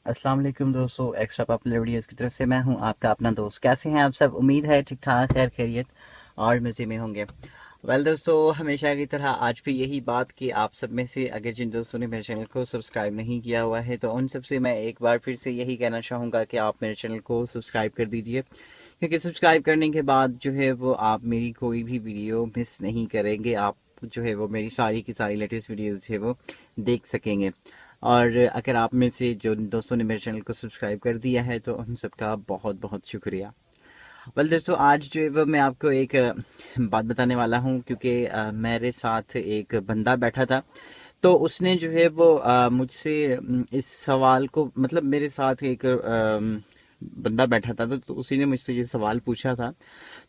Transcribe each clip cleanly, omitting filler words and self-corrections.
अस्सलाम वालेकुम दोस्तों, एक्स्ट्रा पॉपुलर वीडियोस की तरफ से मैं हूं आपका अपना दोस्त। कैसे हैं आप सब? उम्मीद है ठीक ठाक, खैर खैरियत और मज़े में होंगे। दोस्तों, हमेशा की तरह आज भी यही बात कि आप सब में से अगर जिन दोस्तों ने मेरे चैनल को सब्सक्राइब नहीं किया हुआ है तो उन सब से मैं एक बार फिर से यही कहना चाहूँगा कि आप मेरे चैनल को सब्सक्राइब कर दीजिए, क्योंकि सब्सक्राइब करने के बाद जो है वो आप मेरी कोई भी वीडियो मिस नहीं करेंगे। आप जो है वो मेरी सारी की सारी लेटेस्ट वीडियोस जो है वो देख सकेंगे। और अगर आप में से जो दोस्तों ने मेरे चैनल को सब्सक्राइब कर दिया है तो उन सबका बहुत बहुत शुक्रिया। दोस्तों, आज जो है वो मैं आपको एक बात बताने वाला हूँ, क्योंकि मेरे साथ एक बंदा बैठा था। तो उसने जो है वो मुझसे इस सवाल को, मतलब मेरे साथ एक बंदा बैठा था, तो उसी ने मुझसे ये सवाल पूछा था।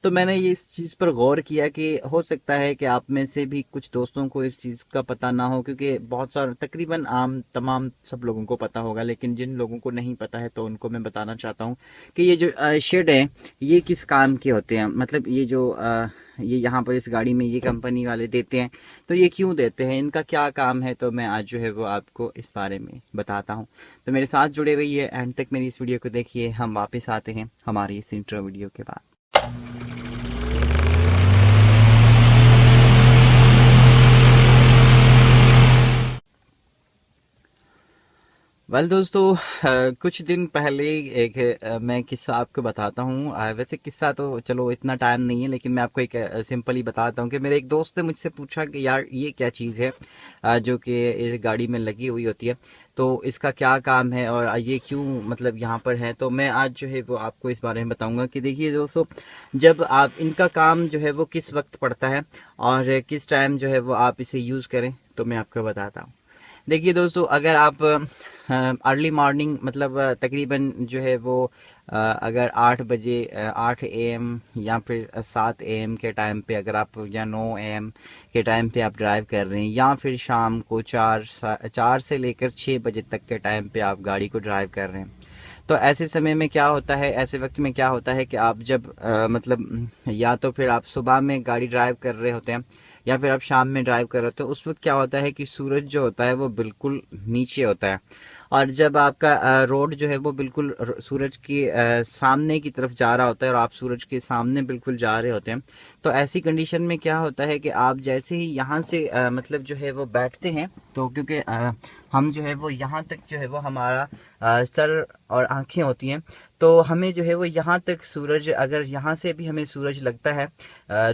तो मैंने ये इस चीज़ पर गौर किया कि हो सकता है कि आप में से भी कुछ दोस्तों को इस चीज़ का पता ना हो, क्योंकि बहुत सारे तकरीबन आम तमाम सब लोगों को पता होगा, लेकिन जिन लोगों को नहीं पता है तो उनको मैं बताना चाहता हूँ कि ये जो शेड है ये किस काम के होते हैं। मतलब ये जो ये यहाँ पर इस गाड़ी में ये कंपनी वाले देते हैं, तो ये क्यों देते हैं, इनका क्या काम है, तो मैं आज जो है वो आपको इस बारे में बताता हूँ। तो मेरे साथ जुड़े रहिए, एंड तक मेरी इस वीडियो को देखिए। हम वापस आते हैं हमारी इस इंट्रो वीडियो के बाद। दोस्तों, कुछ दिन पहले एक मैं किस्सा आपको बताता हूँ। वैसे किस्सा तो चलो इतना टाइम नहीं है, लेकिन मैं आपको एक सिंपली बताता हूँ कि मेरे एक दोस्त ने मुझसे पूछा कि यार ये क्या चीज़ है जो कि इस गाड़ी में लगी हुई होती है, तो इसका क्या काम है और ये क्यों मतलब यहाँ पर है। तो मैं आज जो है वो आपको इस बारे में बताऊंगा कि देखिए दोस्तों, जब आप इनका काम जो है वो किस वक्त पड़ता है और किस टाइम जो है वो आप इसे यूज़ करें, तो मैं आपको बताता हूँ। देखिए दोस्तों, अगर आप अर्ली मॉर्निंग, मतलब तकरीबन जो है वो अगर 8 बजे, 8 AM या फिर 7 AM के टाइम पे अगर आप, या 9 AM के टाइम पे आप ड्राइव कर रहे हैं, या फिर शाम को 4 से लेकर 6 बजे तक के टाइम पे आप गाड़ी को ड्राइव कर रहे हैं, तो ऐसे समय में क्या होता है, ऐसे वक्त में क्या होता है कि आप जब मतलब या तो फिर आप सुबह में गाड़ी ड्राइव कर रहे होते हैं या फिर आप शाम में ड्राइव कर रहे होते हैं, उस वक्त क्या होता है कि सूरज जो होता है वो बिल्कुल नीचे होता है। और जब आपका रोड जो है वो बिल्कुल सूरज के सामने की तरफ जा रहा होता है और आप सूरज के सामने बिल्कुल जा रहे होते हैं, तो ऐसी कंडीशन में क्या होता है कि आप जैसे ही यहाँ से मतलब जो है वो बैठते हैं, तो क्योंकि हम जो है वो यहाँ तक जो है वो हमारा सर और आंखें होती हैं, तो हमें जो है वो यहाँ तक सूरज, अगर यहाँ से भी हमें सूरज लगता है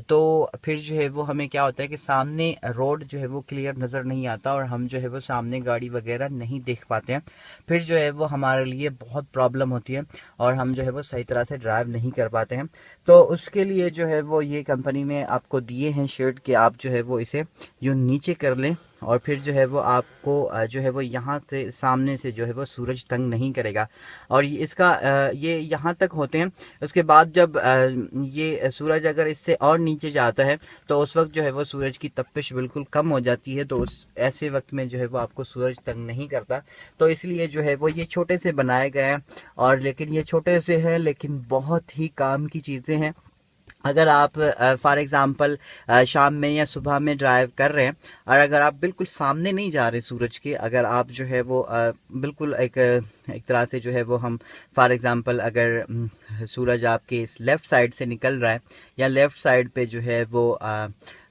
तो फिर जो है वो हमें क्या होता है कि सामने रोड जो है वो क्लियर नज़र नहीं आता और हम जो है वो सामने गाड़ी वगैरह नहीं देख पाते हैं। फिर जो है वो हमारे लिए बहुत प्रॉब्लम होती है और हम जो है वो सही तरह से ड्राइव नहीं कर पाते हैं। तो उसके लिए जो है वो ये कंपनी ने आपको दिए हैं शेड कि आप जो है वो इसे यूँ नीचे कर लें, और फिर जो है वो आपको जो है वो यहाँ से सामने से जो है वो सूरज तंग नहीं करेगा। और इसका ये यहाँ तक होते हैं। उसके बाद जब ये सूरज अगर इससे और नीचे जाता है तो उस वक्त जो है वो सूरज की तपिश बिल्कुल कम हो जाती है, तो उस ऐसे वक्त में जो है वो आपको सूरज तंग नहीं करता। तो इसलिए जो है वो ये छोटे से बनाए गए हैं, और लेकिन ये छोटे से हैं लेकिन बहुत ही काम की चीज़ें हैं। अगर आप फॉर एग्जांपल शाम में या सुबह में ड्राइव कर रहे हैं और अगर आप बिल्कुल सामने नहीं जा रहे सूरज के, अगर आप जो है वो बिल्कुल एक तरह से जो है वो हम फॉर एग्जांपल अगर सूरज आपके इस लेफ़्ट साइड से निकल रहा है या लेफ़्ट साइड पे जो है वो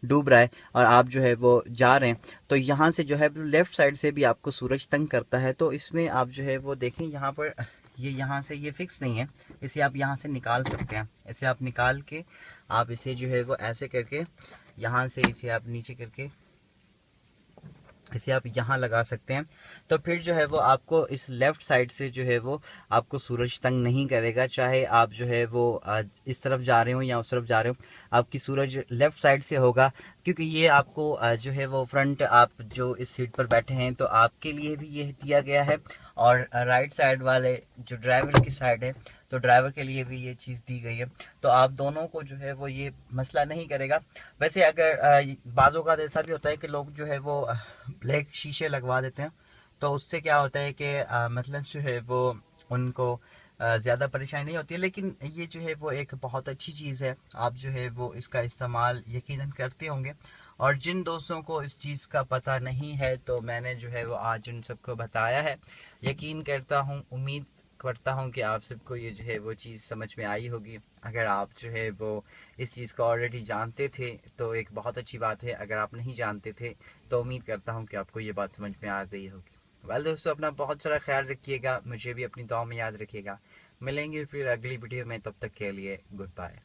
डूब रहा है और आप जो है वो जा रहे हैं, तो यहाँ से जो है लेफ़्ट साइड से भी आपको सूरज तंग करता है। तो इसमें आप जो है वो देखें, यहाँ पर ये यहाँ से ये फिक्स नहीं है, इसे आप यहाँ से निकाल सकते हैं। इसे आप निकाल के आप इसे जो है वो ऐसे करके यहाँ से इसे आप नीचे करके इसे आप यहाँ लगा सकते हैं। तो फिर जो है वो आपको इस लेफ़्ट साइड से जो है वो आपको सूरज तंग नहीं करेगा, चाहे आप जो है वो इस तरफ जा रहे हो या उस तरफ जा रहे हो, आपकी सूरज लेफ़्ट साइड से होगा। क्योंकि ये आपको जो है वो फ्रंट, आप जो इस सीट पर बैठे हैं तो आपके लिए भी ये दिया गया है, और राइट साइड वाले जो ड्राइवर की साइड है तो ड्राइवर के लिए भी ये चीज़ दी गई है। तो आप दोनों को जो है वो ये मसला नहीं करेगा। वैसे अगर बाज़ों का ऐसा भी होता है कि लोग जो है वो ब्लैक शीशे लगवा देते हैं, तो उससे क्या होता है कि मतलब जो है वो उनको ज़्यादा परेशानी नहीं होती है। लेकिन ये जो है वो एक बहुत अच्छी चीज़ है, आप जो है वो इसका इस्तेमाल यकीनन करते होंगे। और जिन दोस्तों को इस चीज़ का पता नहीं है तो मैंने जो है वो आज उन सबको बताया है। यकीन करता हूँ, उम्मीद करता हूँ कि आप सबको ये जो है वो चीज़ समझ में आई होगी। अगर आप जो है वो इस चीज़ को ऑलरेडी जानते थे तो एक बहुत अच्छी बात है, अगर आप नहीं जानते थे तो उम्मीद करता हूँ कि आपको ये बात समझ में आ गई होगी। वेल दोस्तों, अपना बहुत सारा ख्याल रखिएगा, मुझे भी अपनी दुआ में याद रखिएगा। मिलेंगे फिर अगली वीडियो में, तब तक के लिए गुड बाय।